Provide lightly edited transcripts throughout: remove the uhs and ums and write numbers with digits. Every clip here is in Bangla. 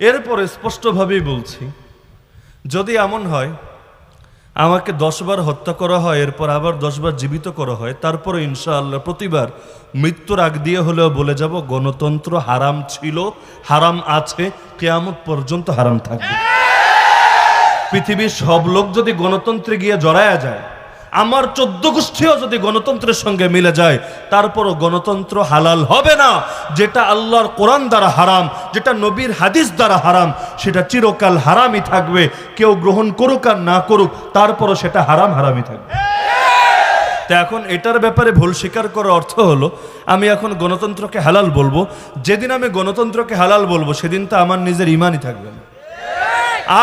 এরপরে স্পষ্টভাবেই বলছি, যদি এমন হয় আমাকে 10 বার হত্যা করা হয়, এরপর আবার 10 বার জীবিত করা হয়, তারপরে ইনশাআল্লাহ প্রতিবার মৃত্যুর আগ দিয়ে হলেও বলে যাব গণতন্ত্র হারাম ছিল, হারাম আছে, কিয়ামত পর্যন্ত হারাম থাকবে। পৃথিবীর সব লোক যদি গণতন্ত্রে গিয়ে জড়ায়া যায়, আমার 14 গোষ্ঠীও যদি গণতন্ত্রের সঙ্গে মিলে যায়, তারপরও গণতন্ত্র হালাল হবে না। যেটা আল্লাহর কোরআন দ্বারা হারাম, যেটা নবীর হাদিস দ্বারা হারাম, সেটা চিরকাল হারামই থাকবে। কেউ গ্রহণ করুক আর না করুক, তারপরও সেটা হারাম হারামই থাকবে। তো এখন এটার ব্যাপারে ভুল স্বীকার করার অর্থ হলো আমি এখন গণতন্ত্রকে হালাল বলবো। যেদিন আমি গণতন্ত্রকে হালাল বলবো সেদিন তো আমার নিজের ঈমানই থাকবে না।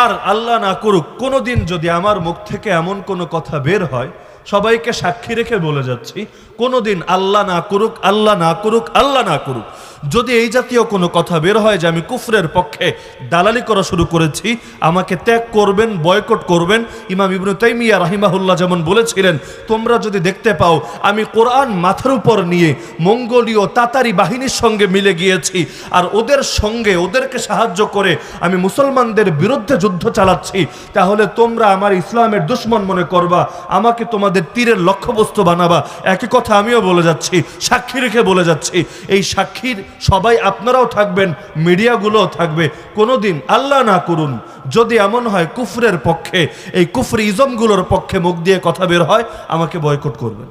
আর আল্লাহ না করুক কোনোদিন যদি আমার মুখ থেকে এমন কোনো কথা বের হয়, সবাইকে সাক্ষী রেখে বলে যাচ্ছি, কোনোদিন আল্লাহ না করুক, আল্লাহ না করুক, আল্লাহ না করুক, যদি এই জাতীয় কোনো কথা বের হয় যে আমি কুফরের পক্ষে দালালি করা শুরু করেছি, আমাকে ত্যাগ করবেন, বয়কট করবেন। ইমাম ইবনে তাইমিয়া রাহিমাহুল্লাহ যেমন বলেছিলেন, তোমরা যদি দেখতে পাও আমি কোরআন মাথার উপর নিয়ে মঙ্গোলীয় তাতারি বাহিনীর সঙ্গে মিলে গিয়েছি আর ওদের সঙ্গে ওদেরকে সাহায্য করে আমি মুসলমানদের বিরুদ্ধে যুদ্ধ চালাচ্ছি, তাহলে তোমরা আমার ইসলামের দুশমন মনে করবা, আমাকে তোমাদের তীরের লক্ষ্যবস্তু বানাবা। একই কথা আমিও বলে যাচ্ছি, সাক্ষী রেখে বলে যাচ্ছি, এই সাক্ষীর সবাই আপনারাও থাকবেন, মিডিয়াগুলোও থাকবে। কোনোদিন আল্লাহ না করুন যদি এমন হয় কুফরের পক্ষে, এই কুফরি ইজমগুলোর পক্ষে মুখ দিয়ে কথা বের হয়, আমাকে বয়কট করবেন।